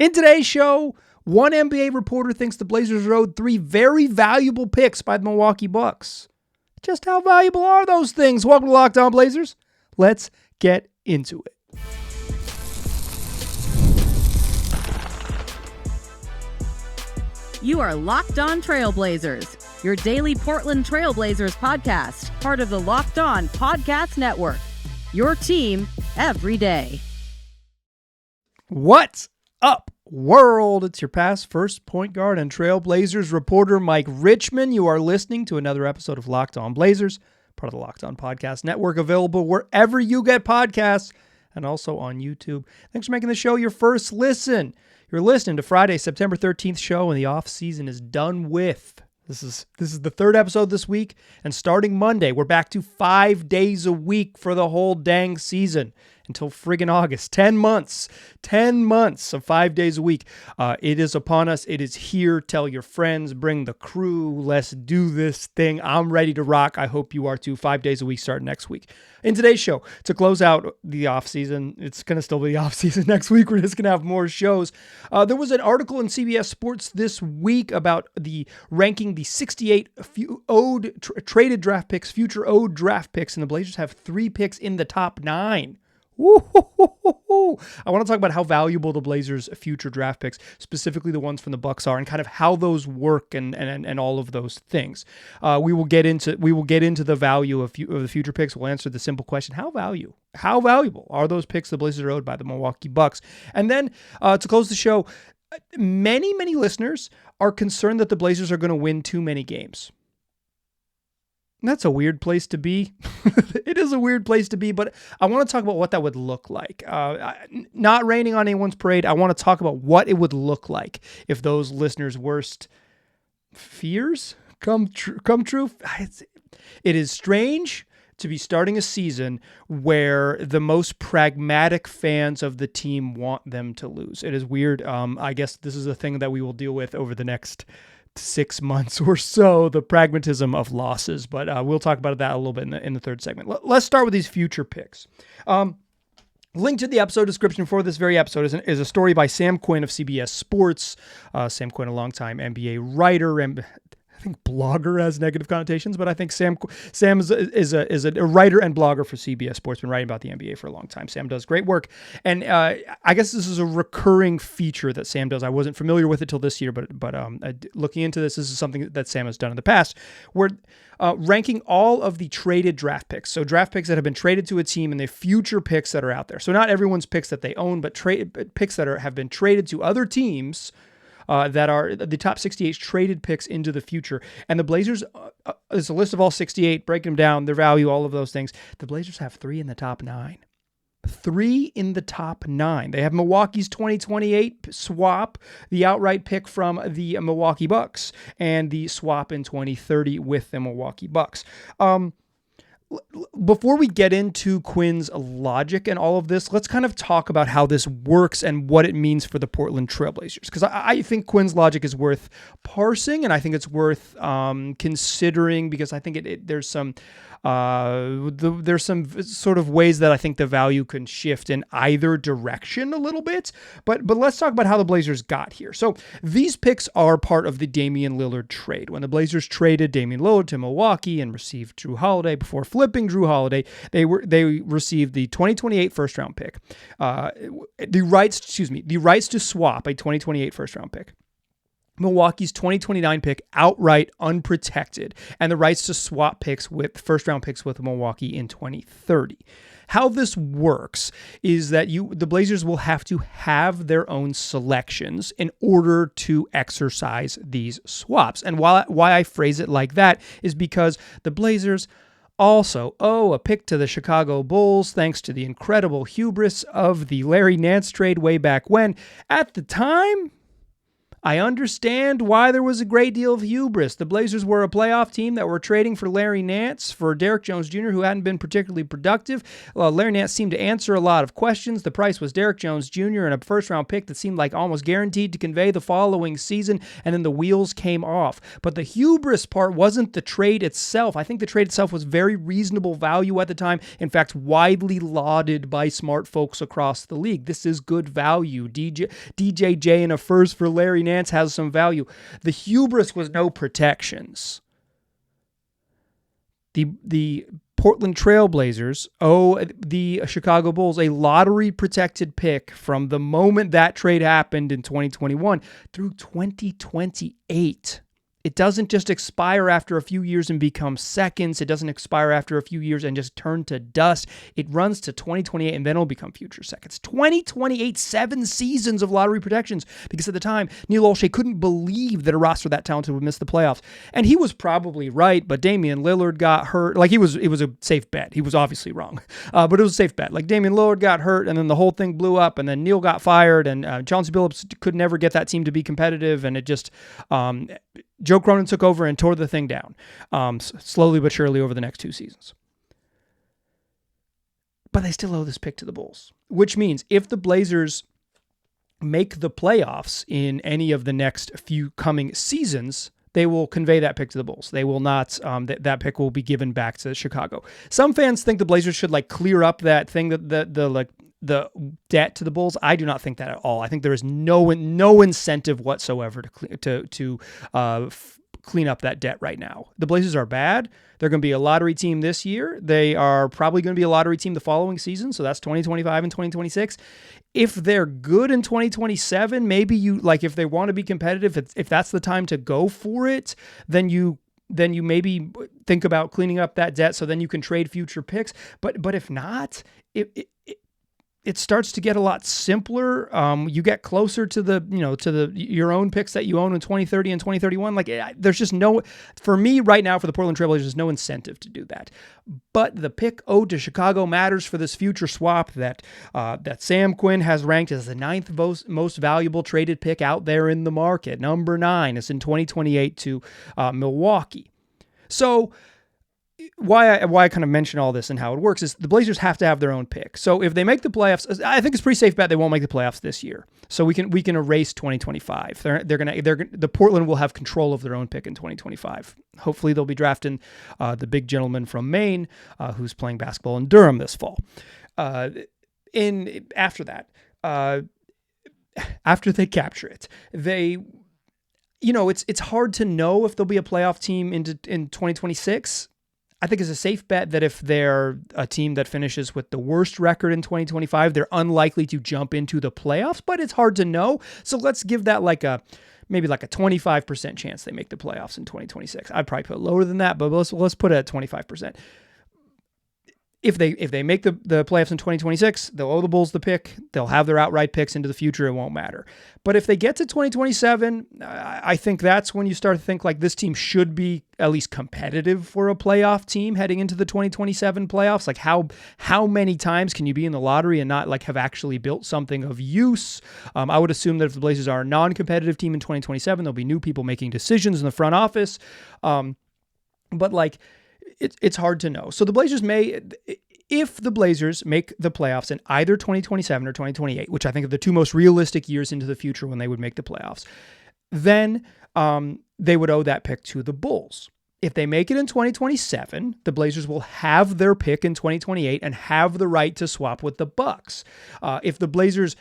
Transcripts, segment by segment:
In today's show, one NBA reporter thinks the Blazers are owed 3 very valuable picks by the Milwaukee Bucks. Just how valuable are those things? Welcome to Locked On Blazers. Let's get into it. You are Locked On Trailblazers, your daily Portland Trailblazers podcast, part of the Locked On Podcast Network. Your team every day. What's up, world? It's your past first point guard and Trailblazers reporter, Mike Richmond. You are listening to another episode of Locked On Blazers, part of the Locked On Podcast Network, available wherever you get podcasts and also on YouTube. Thanks for making the show your first listen. You're listening to Friday, September 13th show, and the off season is done with. This is the third episode this week, and starting Monday, we're back to 5 days a week for the whole dang season until friggin' August. 10 months of 5 days a week. It is upon us. It is here. Tell your friends, bring the crew. Let's do this thing. I'm ready to rock. I hope you are too. 5 days a week starting next week. In today's show, to close out the offseason, it's going to still be the offseason next week. We're just going to have more shows. There was an article in CBS Sports this week about the ranking the 68 traded draft picks, future owed draft picks, and the Blazers have 3 picks in the top 9. Woo-hoo-hoo-hoo-hoo. I want to talk about how valuable the Blazers' future draft picks, specifically the ones from the Bucks, are, and kind of how those work and all of those things. We will get into the value of the future picks. We'll answer the simple question: how valuable are those picks the Blazers are owed by the Milwaukee Bucks? And then to close the show, many listeners are concerned that the Blazers are going to win too many games. That's a weird place to be. It is a weird place to be, but I want to talk about what that would look like. Not raining on anyone's parade. I want to talk about what it would look like if those listeners' worst fears come true. It is strange to be starting a season where the most pragmatic fans of the team want them to lose. It is weird. I guess this is a thing that we will deal with over the next 6 months or so, the pragmatism of losses, but we'll talk about that a little bit in the third segment. Let's start with these future picks. Link to the episode description for this very episode is a story by Sam Quinn of CBS Sports. Sam Quinn, a longtime NBA writer, and I think blogger has negative connotations, but I think Sam is a writer and blogger for CBS Sports, been writing about the NBA for a long time. Sam does great work, and I guess this is a recurring feature that Sam does. I wasn't familiar with it till this year, but looking into this is something that Sam has done in the past. We're ranking all of the traded draft picks, so draft picks that have been traded to a team and the future picks that are out there. So not everyone's picks that they own, but picks that have been traded to other teams. That are the top 68 traded picks into the future. And the Blazers, there's a list of all 68, breaking them down, their value, all of those things. The Blazers have 3 in the top 9. 3 in the top 9. They have Milwaukee's 2028 swap, the outright pick from the Milwaukee Bucks, and the swap in 2030 with the Milwaukee Bucks. Before we get into Quinn's logic and all of this, let's kind of talk about how this works and what it means for the Portland Trailblazers. Because I think Quinn's logic is worth parsing, and I think it's worth considering, because I think there's some sort of ways that I think the value can shift in either direction a little bit. But let's talk about how the Blazers got here. So these picks are part of the Damian Lillard trade. When the Blazers traded Damian Lillard to Milwaukee and received Drew Holiday before flipping Drew Holiday, they received the 2028 first round pick, the rights to swap a 2028 first round pick, Milwaukee's 2029 pick outright unprotected, and the rights to swap picks with first round picks with Milwaukee in 2030. How this works is that the Blazers will have to have their own selections in order to exercise these swaps. And why I phrase it like that is because the Blazers also owe a pick to the Chicago Bulls thanks to the incredible hubris of the Larry Nance trade way back when. At the time, I understand why there was a great deal of hubris. The Blazers were a playoff team that were trading for Larry Nance for Derrick Jones Jr., who hadn't been particularly productive. Larry Nance seemed to answer a lot of questions. The price was Derrick Jones Jr. and a first-round pick that seemed like almost guaranteed to convey the following season, and then the wheels came off. But the hubris part wasn't the trade itself. I think the trade itself was very reasonable value at the time. In fact, widely lauded by smart folks across the league. This is good value. DJJ in a first for Larry Nance has some value. The hubris was no protections. The Portland Trail Blazers owe the Chicago Bulls a lottery-protected pick from the moment that trade happened in 2021 through 2028. It doesn't just expire after a few years and become seconds. It doesn't expire after a few years and just turn to dust. It runs to 2028 and then it'll become future seconds. 2028, 7 seasons of lottery protections, because at the time, Neil Olshey couldn't believe that a roster that talented would miss the playoffs. And he was probably right, but Damian Lillard got hurt. Like, it was a safe bet. He was obviously wrong, but it was a safe bet. Like, Damian Lillard got hurt and then the whole thing blew up, and then Neil got fired, and Chauncey Billups could never get that team to be competitive, and it just... Joe Cronin took over and tore the thing down, slowly but surely over the next 2 seasons. But they still owe this pick to the Bulls, which means if the Blazers make the playoffs in any of the next few coming seasons, they will convey that pick to the Bulls. They will not, that pick will be given back to Chicago. Some fans think the Blazers should clear up that thing, the debt to the Bulls. I do not think that at all. I think there is no incentive whatsoever to clean up that debt right now. The Blazers are bad. They're going to be a lottery team this year. They are probably going to be a lottery team the following season. So that's 2025 and 2026. If they're good in 2027, maybe if they want to be competitive, if that's the time to go for it, then you maybe think about cleaning up that debt so then you can trade future picks. But if not, it starts to get a lot simpler. You get closer to your own picks that you own in 2030 and 2031. There's just for me right now, for the Portland Trail Blazers, there's no incentive to do that. But the pick owed to Chicago matters for this future swap that Sam Quinn has ranked as the 9th most valuable traded pick out there in the market. Number 9 is in 2028 to Milwaukee. So why I kind of mention all this and how it works is the Blazers have to have their own pick. So if they make the playoffs, I think it's pretty safe bet they won't make the playoffs this year. So we can erase 2025. The Portland will have control of their own pick in 2025. Hopefully they'll be drafting the big gentleman from Maine who's playing basketball in Durham this fall. After they capture it, it's hard to know if they'll be a playoff team in 2026. I think it's a safe bet that if they're a team that finishes with the worst record in 2025, they're unlikely to jump into the playoffs, but it's hard to know. So let's give that maybe a 25% chance they make the playoffs in 2026. I'd probably put lower than that, but let's put it at 25%. If they make the playoffs in 2026, they'll owe the Bulls the pick. They'll have their outright picks into the future. It won't matter. But if they get to 2027, I think that's when you start to think this team should be at least competitive for a playoff team heading into the 2027 playoffs. How many times can you be in the lottery and not have actually built something of use? I would assume that if the Blazers are a non-competitive team in 2027, there'll be new people making decisions in the front office. It's hard to know. So the Blazers if the Blazers make the playoffs in either 2027 or 2028, which I think are the 2 most realistic years into the future when they would make the playoffs, then they would owe that pick to the Bulls. If they make it in 2027, the Blazers will have their pick in 2028 and have the right to swap with the Bucks. If the Blazers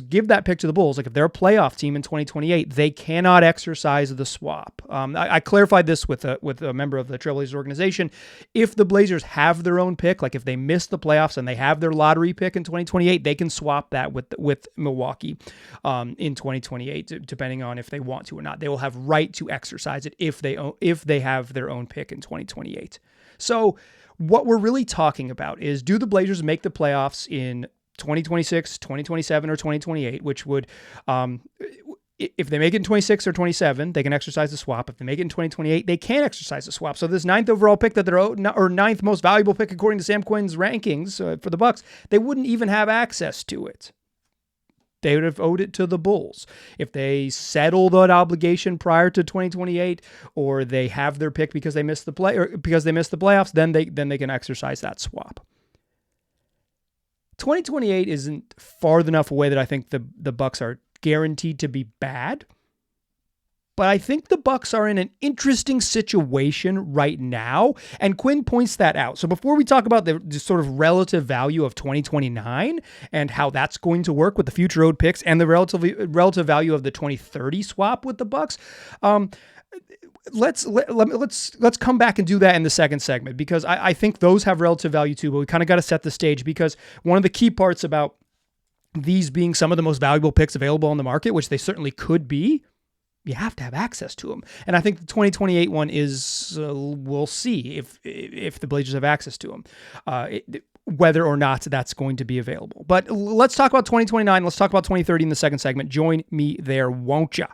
give that pick to the Bulls, if they're a playoff team in 2028, they cannot exercise the swap. I clarified this with a member of the Trailblazers organization. If the Blazers have their own pick, if they miss the playoffs and they have their lottery pick in 2028, they can swap that with Milwaukee in 2028, depending on if they want to or not. They will have right to exercise it if they have their own pick in 2028. So what we're really talking about is, do the Blazers make the playoffs in 2026, 2027, or 2028, which would, if they make it in 26 or 27, they can exercise the swap. If they make it in 2028, they can't exercise the swap. So this 9th overall pick that or 9th most valuable pick according to Sam Quinn's rankings for the Bucks, they wouldn't even have access to it. they would have owed it to the Bulls. If they settle that obligation prior to 2028, or they have their pick because they missed the playoffs, then they can exercise that swap. 2028 isn't far enough away that I think the Bucks are guaranteed to be bad. But I think the Bucks are in an interesting situation right now, and Quinn points that out. So before we talk about the sort of relative value of 2029 and how that's going to work with the future owed picks and the relative value of the 2030 swap with the Bucks, let's come back and do that in the second segment, because I think those have relative value too. But we kind of got to set the stage, because one of the key parts about these being some of the most valuable picks available on the market, which they certainly could be, you have to have access to them. And I think the 2028 one is, we'll see if the Blazers have access to them, whether or not that's going to be available. But let's talk about 2029. Let's talk about 2030 in the second segment. Join me there, won't ya?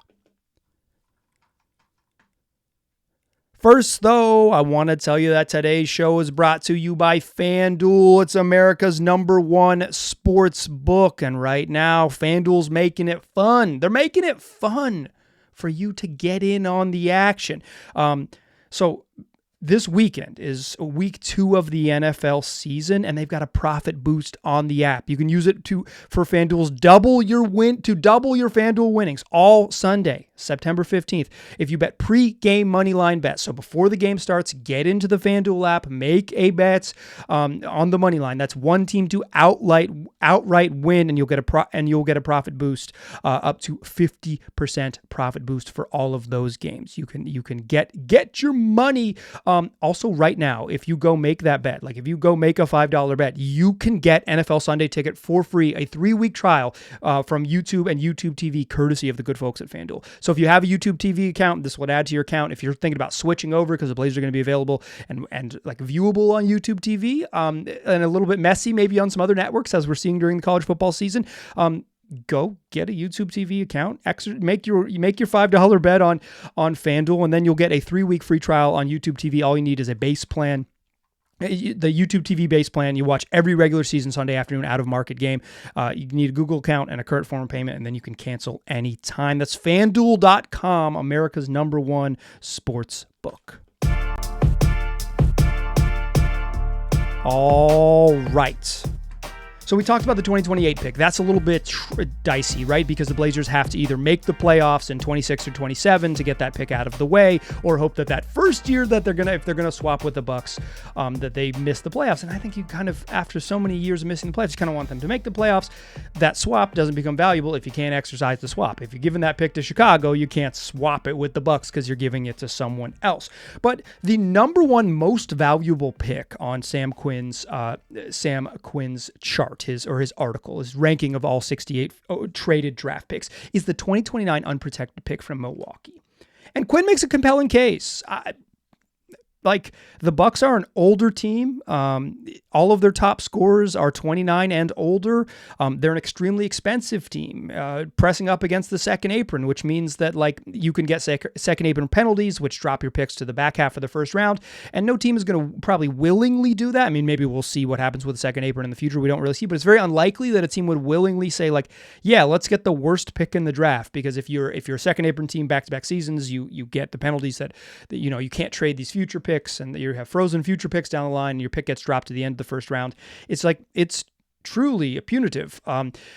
First, though, I want to tell you that today's show is brought to you by FanDuel. It's America's #1 sports book. And right now, FanDuel's making it fun. They're making it fun for you to get in on the action. So this weekend is week 2 of the NFL season, and they've got a profit boost on the app. You can use it for FanDuel's double your FanDuel winnings all Sunday, September 15th. If you bet pre-game moneyline bets, so before the game starts, get into the FanDuel app, make a bet on the moneyline. That's one team to outright win, and you'll get a profit boost up to 50% profit boost for all of those games. You can get your money. Also right now, if you go make that bet, like if you go make a $5 bet, you can get NFL Sunday Ticket for free, a 3-week trial from YouTube and YouTube TV, courtesy of the good folks at FanDuel. So if you have a YouTube TV account, this would add to your account. If you're thinking about switching over, because the Blazers are going to be available and like viewable on YouTube TV, and a little bit messy maybe on some other networks, as we're seeing during the college football season, go get a YouTube TV account, make your $5 bet on FanDuel, and then you'll get a 3-week free trial on YouTube TV. All you need is a base plan. The YouTube TV base plan. You watch every regular season Sunday afternoon out-of-market game. You need a Google account and a current form of payment, and then you can cancel anytime. That's FanDuel.com, America's #1 sports book. All right. So we talked about the 2028 pick. That's a little bit dicey, right? Because the Blazers have to either make the playoffs in 26 or 27 to get that pick out of the way, or hope that first year that if they're gonna swap with the Bucks, that they miss the playoffs. And I think you kind of, after so many years of missing the playoffs, you kind of want them to make the playoffs. That swap doesn't become valuable if you can't exercise the swap. If you're giving that pick to Chicago, you can't swap it with the Bucks because you're giving it to someone else. But the #1 most valuable pick on Sam Quinn's chart, his article, his ranking of all 68 traded draft picks, is the 2029 unprotected pick from Milwaukee. And Quinn makes a compelling case. The Bucks are an older team. All of their top scorers are 29 and older. They're an extremely expensive team, pressing up against the second apron, which means that you can get second apron penalties, which drop your picks to the back half of the first round. And no team is going to probably willingly do that. I mean, maybe we'll see what happens with the second apron in the future. We don't really see, but it's very unlikely that a team would willingly say yeah, let's get the worst pick in the draft, because if you're a second apron team back-to-back seasons, you get the penalties that you can't trade these future picks, and you have frozen future picks down the line, and your pick gets dropped to the end of the first round. It's truly punitive.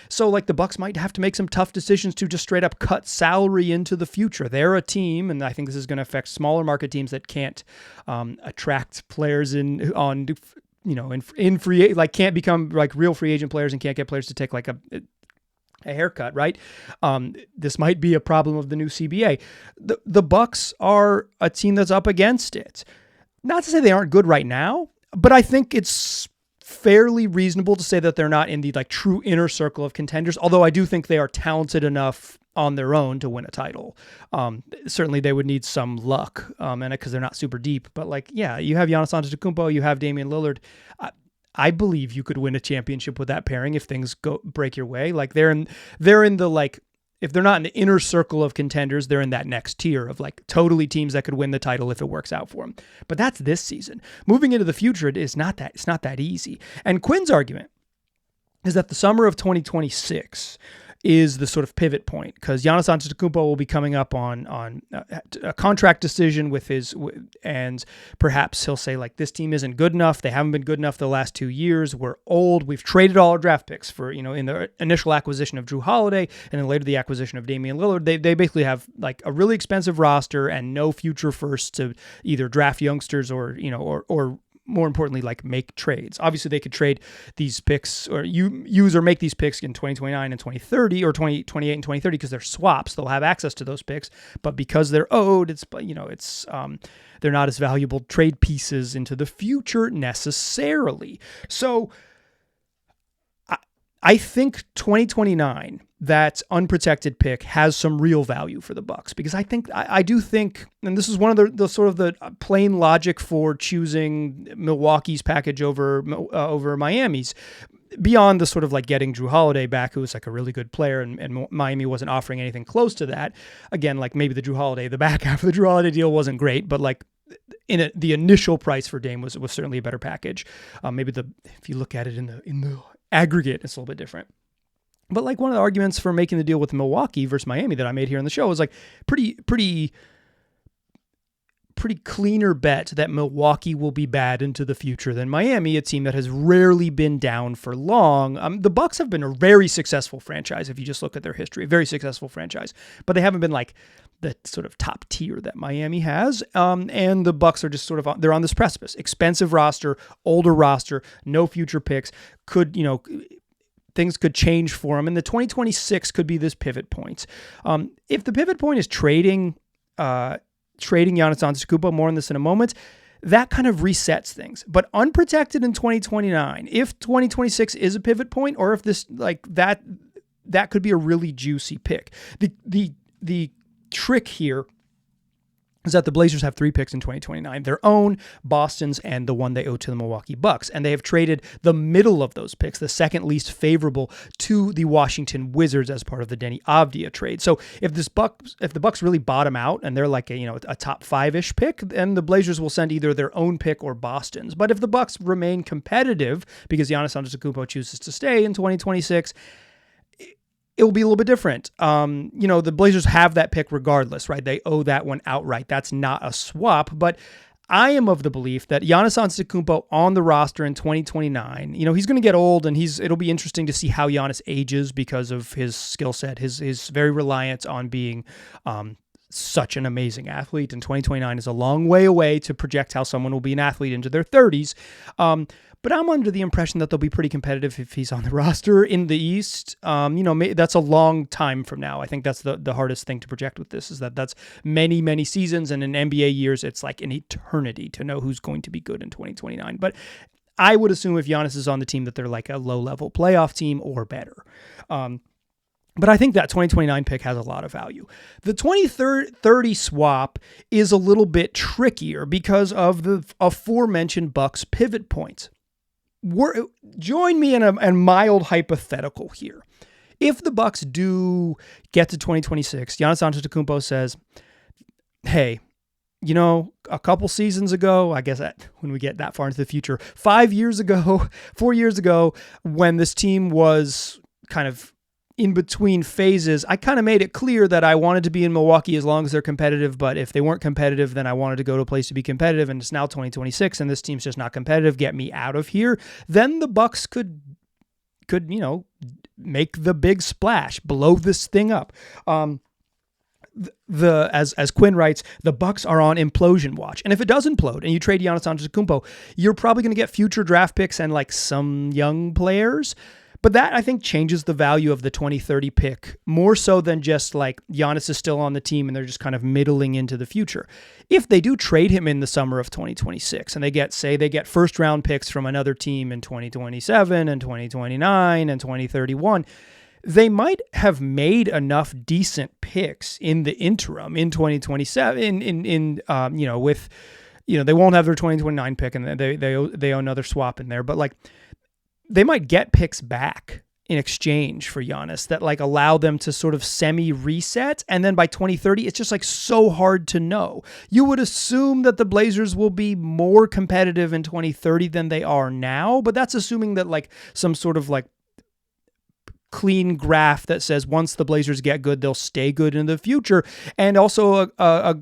So the Bucks might have to make some tough decisions to just straight up cut salary into the future. They're a team, and I think this is going to affect smaller market teams that can't attract players in free, can't become real free agent players and can't get players to take a haircut, right? This might be a problem of the new CBA. The Bucks are a team that's up against it. Not to say they aren't good right now, but I think it's fairly reasonable to say that they're not in the true inner circle of contenders, although I do think they are talented enough on their own to win a title. Certainly they would need some luck, and because they're not super deep, but you have Giannis Antetokounmpo, you have Damian Lillard. I believe you could win a championship with that pairing if things break your way. They're in the if they're not in the inner circle of contenders, they're in that next tier of totally teams that could win the title if it works out for them. But that's this season. Moving into the future, it's not that easy. And Quinn's argument is that the summer of 2026 is the sort of pivot point, because Giannis Antetokounmpo will be coming up on a contract decision with and perhaps he'll say like, this team isn't good enough. They haven't been good enough the last 2 years. We're old. We've traded all our draft picks for, in the initial acquisition of Drew Holiday and then later the acquisition of Damian Lillard. They basically have like a really expensive roster and no future first to either draft youngsters or more importantly, like make trades. Obviously, they could trade these picks or use or make these picks in 2029 and 2030 or 2028 and 2030 because they're swaps. They'll have access to those picks, but because they're owed, they're not as valuable trade pieces into the future necessarily. So I think 2029, that unprotected pick has some real value for the Bucks, because I do think, and this is one of the sort of the plain logic for choosing Milwaukee's package over Miami's, beyond the sort of like getting Drew Holiday back, who was like a really good player, and Miami wasn't offering anything close to that. Again, like maybe the back half of the Drew Holiday deal wasn't great, but like the initial price for Dame was certainly a better package. If you look at it in the aggregate, it's a little bit different. But like one of the arguments for making the deal with Milwaukee versus Miami that I made here on the show was like pretty cleaner bet that Milwaukee will be bad into the future than Miami, a team that has rarely been down for long. The Bucks have been a very successful franchise if you just look at their history, a very successful franchise, but they haven't been like the sort of top tier that Miami has. And the Bucks are just sort of, they're on this precipice. Expensive roster, older roster, no future picks. Things could change for them, and the 2026 could be this pivot point. If the pivot point is trading Giannis Antetokounmpo, more on this in a moment, that kind of resets things. But unprotected in 2029, if 2026 is a pivot point, or if this like that could be a really juicy pick. The trick here is that the Blazers have 3 picks in 2029, their own, Boston's, and the one they owe to the Milwaukee Bucks. And they have traded the middle of those picks, the second least favorable, to the Washington Wizards as part of the Denny Avdia trade. So if the Bucks really bottom out and they're like a top 5-ish pick, then the Blazers will send either their own pick or Boston's. But if the Bucks remain competitive because Giannis Antetokounmpo chooses to stay in 2026, it will be a little bit different. The Blazers have that pick regardless, right? They owe that one outright. That's not a swap, but I am of the belief that Giannis Antetokounmpo on the roster in 2029, he's going to get old, and it'll be interesting to see how Giannis ages because of his skill set, his very reliance on being such an amazing athlete. And 2029 is a long way away to project how someone will be an athlete into their 30s. But I'm under the impression that they'll be pretty competitive if he's on the roster in the East. That's a long time from now. I think that's the hardest thing to project with this, is that's many, many seasons. And in NBA years, it's like an eternity to know who's going to be good in 2029. But I would assume if Giannis is on the team that they're like a low-level playoff team or better. But I think that 2029 pick has a lot of value. The 2030 swap is a little bit trickier because of the aforementioned Bucks pivot points. Join me in a mild hypothetical here. If the Bucks do get to 2026, Giannis Antetokounmpo says, hey, a couple seasons ago, I guess when we get that far into the future, 4 years ago, when this team was kind of in between phases, I kind of made it clear that I wanted to be in Milwaukee as long as they're competitive, but if they weren't competitive, then I wanted to go to a place to be competitive, and it's now 2026 and this team's just not competitive, get me out of here. Then the Bucks could make the big splash, blow this thing up. As Quinn writes, the Bucks are on implosion watch. And if it does implode and you trade Giannis Antetokounmpo, you're probably going to get future draft picks and like some young players. But that, I think, changes the value of the 2030 pick more so than just like Giannis is still on the team and they're just kind of middling into the future. If they do trade him in the summer of 2026 and they get first round picks from another team in 2027 and 2029 and 2031, they might have made enough decent picks in the interim in 2027 they won't have their 2029 pick and they owe another swap in there, but like they might get picks back in exchange for Giannis that like allow them to sort of semi-reset. And then by 2030, it's just like so hard to know. You would assume that the Blazers will be more competitive in 2030 than they are now, but that's assuming that like some sort of like clean graph that says once the Blazers get good, they'll stay good in the future. And also a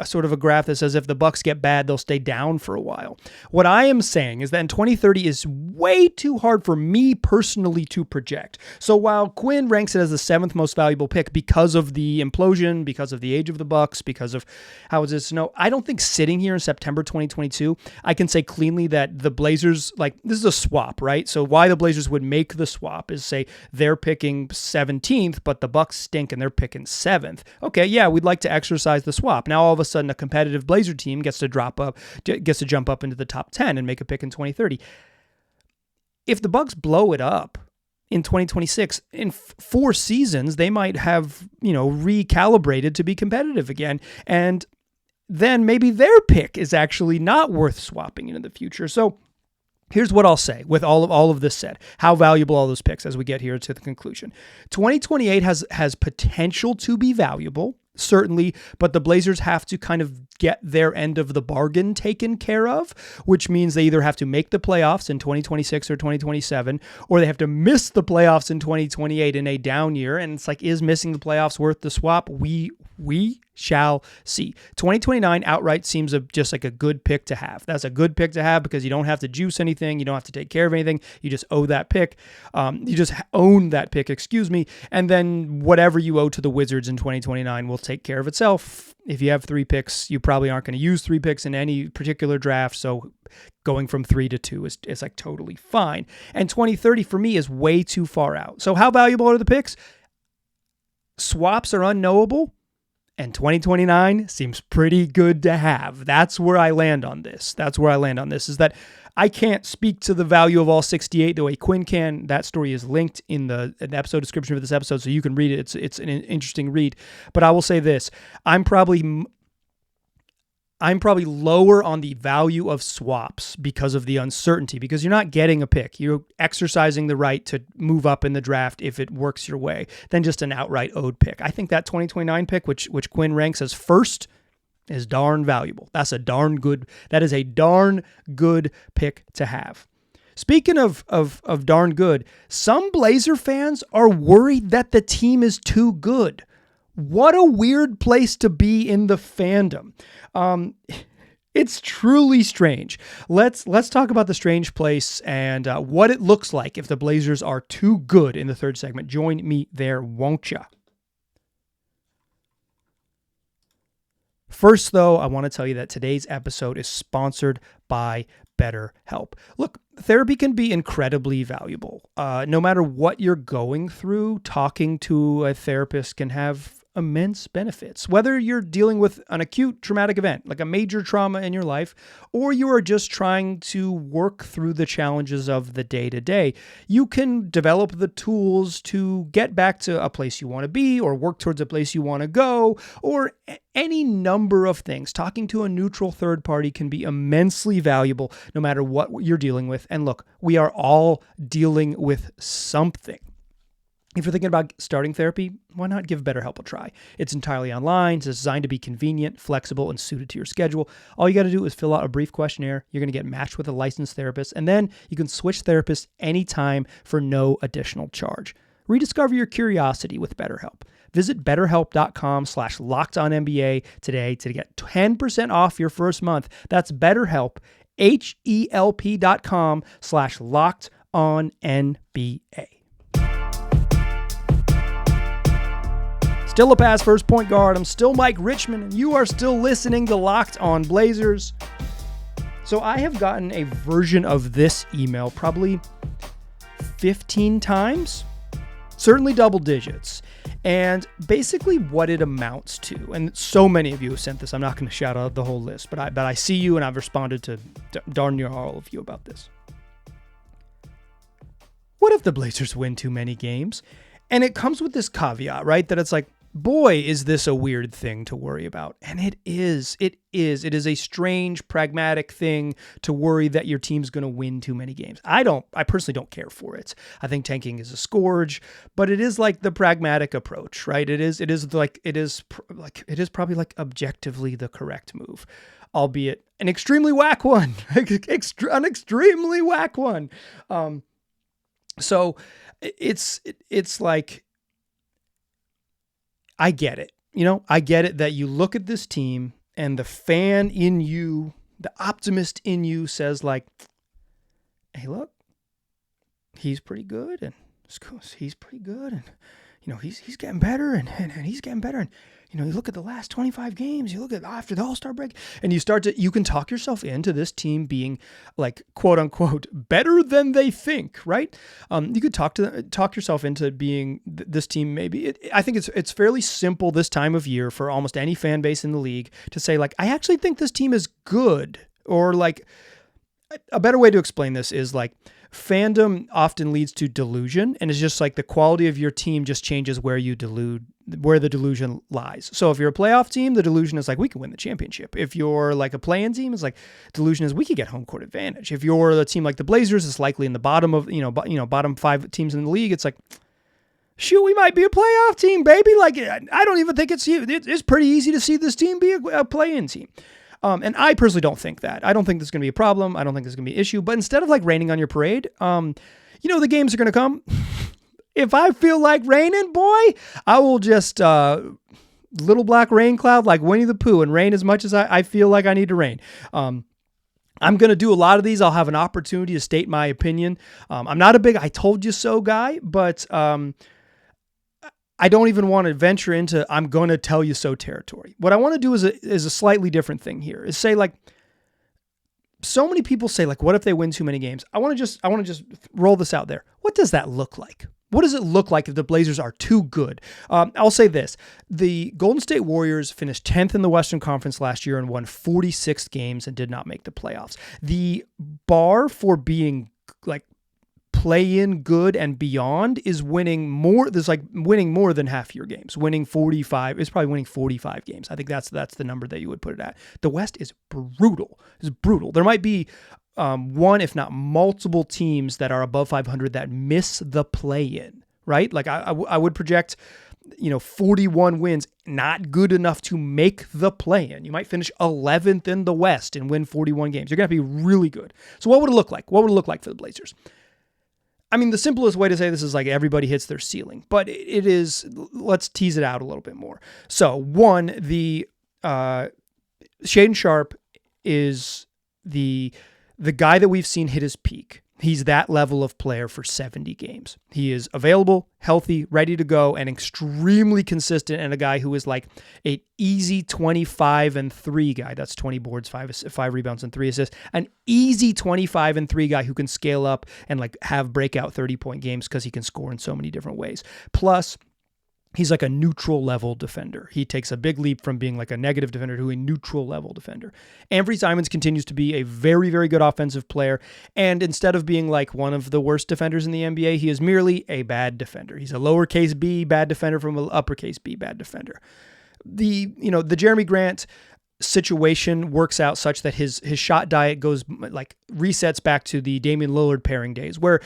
sort of a graph that says if the Bucks get bad, they'll stay down for a while. What I am saying is that in 2030 is way too hard for me personally to project. So while Quinn ranks it as the 7th most valuable pick because of the implosion, because of the age of the Bucks, because of how is it snow, I don't think sitting here in September 2022, I can say cleanly that the Blazers, like, this is a swap, right? So why the Blazers would make the swap is say they're picking 17th, but the Bucks stink and they're picking 7th. Okay, yeah, we'd like to exercise the swap. Now all of a sudden a competitive Blazer team gets to jump up into the top 10 and make a pick in 2030. If the Bucks blow it up in 2026, in 4 seasons, they might have, recalibrated to be competitive again. And then maybe their pick is actually not worth swapping into the future. So here's what I'll say with all of this said, how valuable all those picks as we get here to the conclusion. 2028 has potential to be valuable, certainly, but the Blazers have to kind of get their end of the bargain taken care of, which means they either have to make the playoffs in 2026 or 2027, or they have to miss the playoffs in 2028 in a down year. And it's like, is missing the playoffs worth the swap? We shall see. 2029 outright seems just like a good pick to have. That's a good pick to have because you don't have to juice anything. You don't have to take care of anything. You just owe that pick. You just own that pick, and then whatever you owe to the Wizards in 2029 will take care of itself. If you have 3 picks, you probably aren't going to use 3 picks in any particular draft. So going from 3 to 2 is like totally fine. And 2030 for me is way too far out. So how valuable are the picks? Swaps are unknowable. And 2029 seems pretty good to have. That's where I land on this. Is that I can't speak to the value of all 68 the way Quinn can. That story is linked in the episode description for this episode, so you can read it. It's an interesting read. But I will say this. I'm probably lower on the value of swaps because of the uncertainty, because you're not getting a pick. You're exercising the right to move up in the draft if it works your way, than just an outright owed pick. I think that 2029 pick, which Quinn ranks as first, is darn valuable. That is a darn good pick to have. Speaking of darn good, some Blazer fans are worried that the team is too good. What a weird place to be in the fandom. It's truly strange. Let's talk about the strange place and what it looks like if the Blazers are too good in the third segment. Join me there, won't ya? First, though, I want to tell you that today's episode is sponsored by BetterHelp. Look, therapy can be incredibly valuable. No matter what you're going through, talking to a therapist can have immense benefits. Whether you're dealing with an acute traumatic event, like a major trauma in your life, or you are just trying to work through the challenges of the day-to-day, you can develop the tools to get back to a place you want to be, or work towards a place you want to go, or any number of things. Talking to a neutral third party can be immensely valuable no matter what you're dealing with. And look, we are all dealing with something. If you're thinking about starting therapy, why not give BetterHelp a try? It's entirely online. It's designed to be convenient, flexible, and suited to your schedule. All you got to do is fill out a brief questionnaire. You're going to get matched with a licensed therapist, and then you can switch therapists anytime for no additional charge. Rediscover your curiosity with BetterHelp. Visit BetterHelp.com/LockedOnNBA today to get 10% off your first month. That's BetterHelp, HELP.com/LockedOnNBA. Still a pass first point guard. I'm still Mike Richmond, and you are still listening to Locked On Blazers. So I have gotten a version of this email probably 15 times, certainly double digits. And basically what it amounts to, and so many of you have sent this, I'm not going to shout out the whole list, but I see you and I've responded to darn near all of you about this. What if the Blazers win too many games? And it comes with this caveat, right? That it's like, boy, is this a weird thing to worry about. And it is. It is a strange, pragmatic thing to worry that your team's going to win too many games. I personally don't care for it. I think tanking is a scourge, but it is like the pragmatic approach, right? It is probably like objectively the correct move, albeit an extremely whack one, an extremely whack one. So it's like, I get it. I get it that you look at this team and the fan in you, the optimist in you says like, hey, look, he's pretty good and he's pretty good and, he's getting better and he's getting better. And, you look at the last 25 games, you look at after the All-Star break, and you can talk yourself into this team being like, quote unquote, better than they think, right? You could talk yourself into being this team. Maybe I think it's fairly simple this time of year for almost any fan base in the league to say like, I actually think this team is good. Or like, a better way to explain this is like, fandom often leads to delusion, and it's just like the quality of your team just changes where the delusion lies. So if you're a playoff team, the delusion is like, we can win the championship. If you're like a play-in team, it's like delusion is we could get home court advantage. If you're a team like the Blazers, it's likely in the bottom of bottom 5 teams in the league. It's like, shoot, we might be a playoff team, baby. Like, I don't even think it's pretty easy to see this team be a play-in team. And I personally don't think that. I don't think this is going to be a problem. I don't think this is going to be an issue. But instead of like raining on your parade, the games are going to come. If I feel like raining, boy, I will just little black rain cloud like Winnie the Pooh and rain as much as I feel like I need to rain. I'm going to do a lot of these. I'll have an opportunity to state my opinion. I'm not a big I told you so guy, but I don't even want to venture into I'm going to tell you so territory. What I want to do is a slightly different thing here. Is say like, so many people say like, what if they win too many games? I want to just roll this out there. What does that look like? What does it look like if the Blazers are too good? I'll say this. The Golden State Warriors finished 10th in the Western Conference last year and won 46 games and did not make the playoffs. The bar for being like play in good and beyond is winning more. There's like winning more than half your games. Winning 45 is probably winning 45 games. I think that's the number that you would put it at. The West is brutal. It's brutal. There might be one, if not multiple teams that are above 500 that miss the play in, right? Like I would project, 41 wins, not good enough to make the play in. You might finish 11th in the West and win 41 games. You're going to have to be really good. So what would it look like? What would it look like for the Blazers? I mean, the simplest way to say this is like everybody hits their ceiling, but it is, let's tease it out a little bit more. So one, the Shaedon Sharpe is the guy that we've seen hit his peak. He's that level of player for 70 games. He is available, healthy, ready to go, and extremely consistent, and a guy who is like an easy 25-3 guy. That's 20 boards, 5 rebounds, and 3 assists. An easy 25-3 guy who can scale up and like have breakout 30-point games because he can score in so many different ways. Plus, he's like a neutral level defender. He takes a big leap from being like a negative defender to a neutral level defender. Anfernee Simons continues to be a very, very good offensive player. And instead of being like one of the worst defenders in the NBA, he is merely a bad defender. He's a lowercase b bad defender from an uppercase b bad defender. The Jeremy Grant situation works out such that his shot diet goes like resets back to the Damian Lillard pairing days where,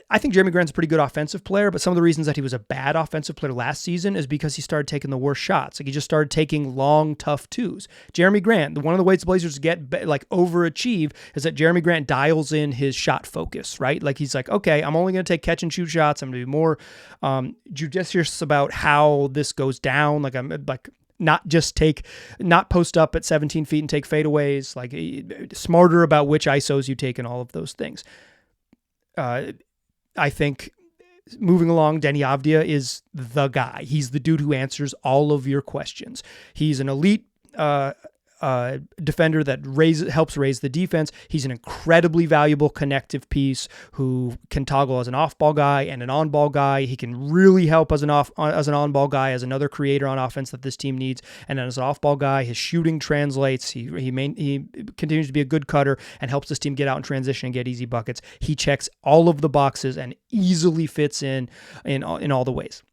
I think Jeremy Grant's a pretty good offensive player, but some of the reasons that he was a bad offensive player last season is because he started taking the worst shots. Like he just started taking long, tough twos. Jeremy Grant, one of the ways the Blazers get like overachieve is that Jeremy Grant dials in his shot focus, right? Like he's like, okay, I'm only going to take catch and shoot shots. I'm going to be more judicious about how this goes down. Like I'm like, not post up at 17 feet and take fadeaways, like smarter about which ISOs you take and all of those things. I think moving along, Deni Avdija is the guy. He's the dude who answers all of your questions. He's an elite defender that helps raise the defense. He's an incredibly valuable connective piece who can toggle as an off-ball guy and an on-ball guy. He can really help as an on-ball guy, as another creator on offense that this team needs. And then as an off-ball guy, his shooting translates. He continues to be a good cutter and helps this team get out in transition and get easy buckets. He checks all of the boxes and easily fits in all the ways.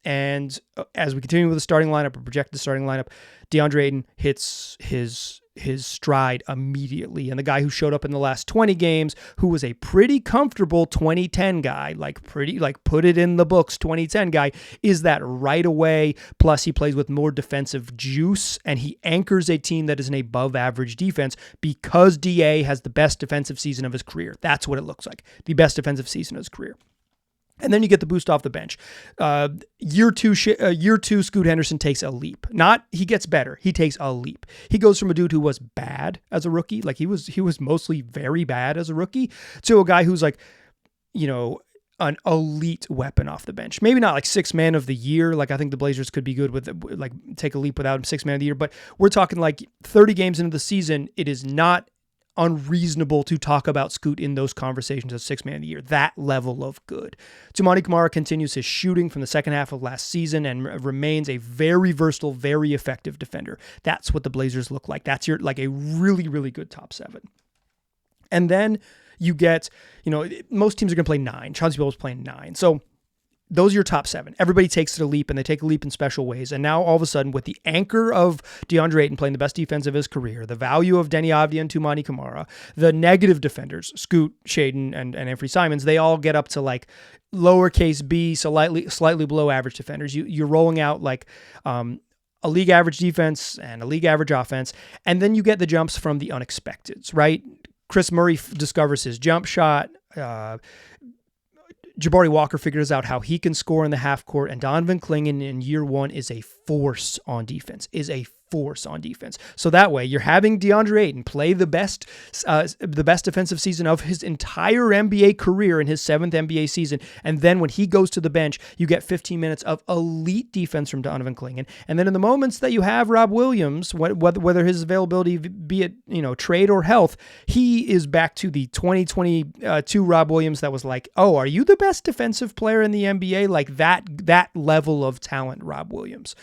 And as we continue with the starting lineup or project the starting lineup, DeAndre Ayton hits his his stride immediately. And the guy who showed up in the last 20 games, who was a pretty comfortable 2010 guy, like put it in the books 2010 guy, is that right away. Plus he plays with more defensive juice, and he anchors a team that is an above average defense because DA has the best defensive season of his career. That's what it looks like. The best defensive season of his career. And then you get the boost off the bench. Year two, Scoot Henderson takes a leap. Not he gets better. He takes a leap. He goes from a dude who was bad as a rookie, like he was mostly very bad as a rookie, to a guy who's like, an elite weapon off the bench. Maybe not like 6th man of the year. Like I think the Blazers could be good with like take a leap without him 6th man of the year. But we're talking like 30 games into the season. It is not unreasonable to talk about Scoot in those conversations as 6th man of the year. That level of good. Toumani Camara continues his shooting from the second half of last season and remains a very versatile, very effective defender. That's what the Blazers look like. That's a really, really good top 7. And then you get, most teams are going to play 9. Chauncey Billups playing 9. So those are your top 7. Everybody takes it a leap, and they take a leap in special ways. And now all of a sudden, with the anchor of DeAndre Ayton playing the best defense of his career, the value of Deni Avdija and Toumani Camara, the negative defenders, Scoot, Shaedon, and Anthony Simons, they all get up to like lowercase b, slightly below average defenders. You're rolling out like a league average defense and a league average offense, and then you get the jumps from the unexpecteds, right? Chris Murray discovers his jump shot. Jabari Walker figures out how he can score in the half court, and Donovan Clingan in year 1 is a force on defense. So that way you're having DeAndre Ayton play the best defensive season of his entire NBA career in his 7th NBA season. And then when he goes to the bench, you get 15 minutes of elite defense from Donovan Clingan. And then in the moments that you have Rob Williams, whether his availability, be it, trade or health, he is back to the 2022 Rob Williams that was like, oh, are you the best defensive player in the NBA? Like that level of talent, Rob Williams.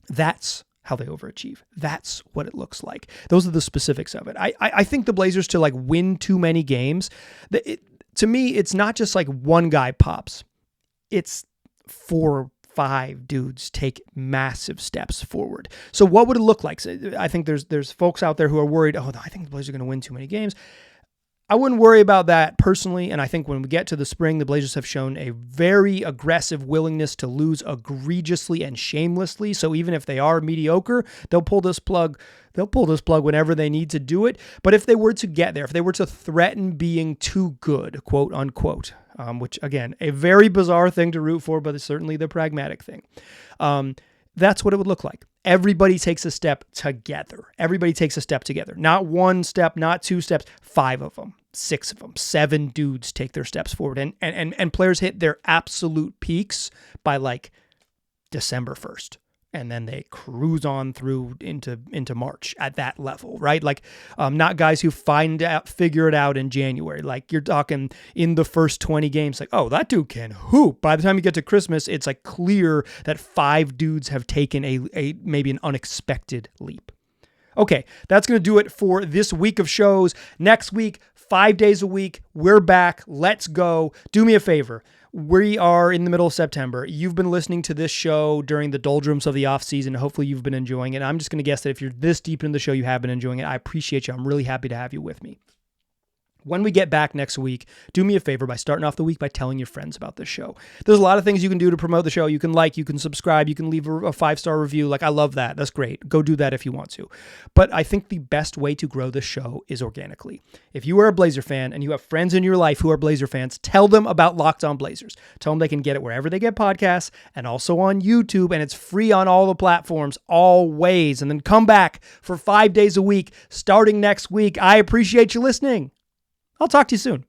That's how they overachieve. That's what it looks like. Those are the specifics of it. I think the Blazers to like win too many games, to me, it's not just like one guy pops. It's 4, 5 dudes take massive steps forward. So what would it look like? So I think there's folks out there who are worried, I think the Blazers are going to win too many games. I wouldn't worry about that personally, and I think when we get to the spring, the Blazers have shown a very aggressive willingness to lose egregiously and shamelessly. So even if they are mediocre, they'll pull this plug whenever they need to do it. But if they were to get there, if they were to threaten being too good, quote unquote, which again, a very bizarre thing to root for, but it's certainly the pragmatic thing. That's what it would look like. Everybody takes a step together. Not one step, not 2 steps, 5 of them, 6 of them, 7 dudes take their steps forward. And players hit their absolute peaks by like December 1st. And then they cruise on through into March at that level, right? Like not guys who figure it out in January. Like you're talking in the first 20 games, like, oh, that dude can hoop. By the time you get to Christmas, it's like clear that 5 dudes have taken a maybe an unexpected leap. Okay, that's going to do it for this week of shows. Next week, 5 days a week, we're back. Let's go. Do me a favor. We are in the middle of September. You've been listening to this show during the doldrums of the off season. Hopefully you've been enjoying it. I'm just going to guess that if you're this deep in the show, you have been enjoying it. I appreciate you. I'm really happy to have you with me. When we get back next week, do me a favor by starting off the week by telling your friends about this show. There's a lot of things you can do to promote the show. You can like, you can subscribe, you can leave a 5-star review. Like, I love that. That's great. Go do that if you want to. But I think the best way to grow this show is organically. If you are a Blazer fan and you have friends in your life who are Blazer fans, tell them about Locked On Blazers. Tell them they can get it wherever they get podcasts and also on YouTube, and it's free on all the platforms, always. And then come back for 5 days a week starting next week. I appreciate you listening. I'll talk to you soon.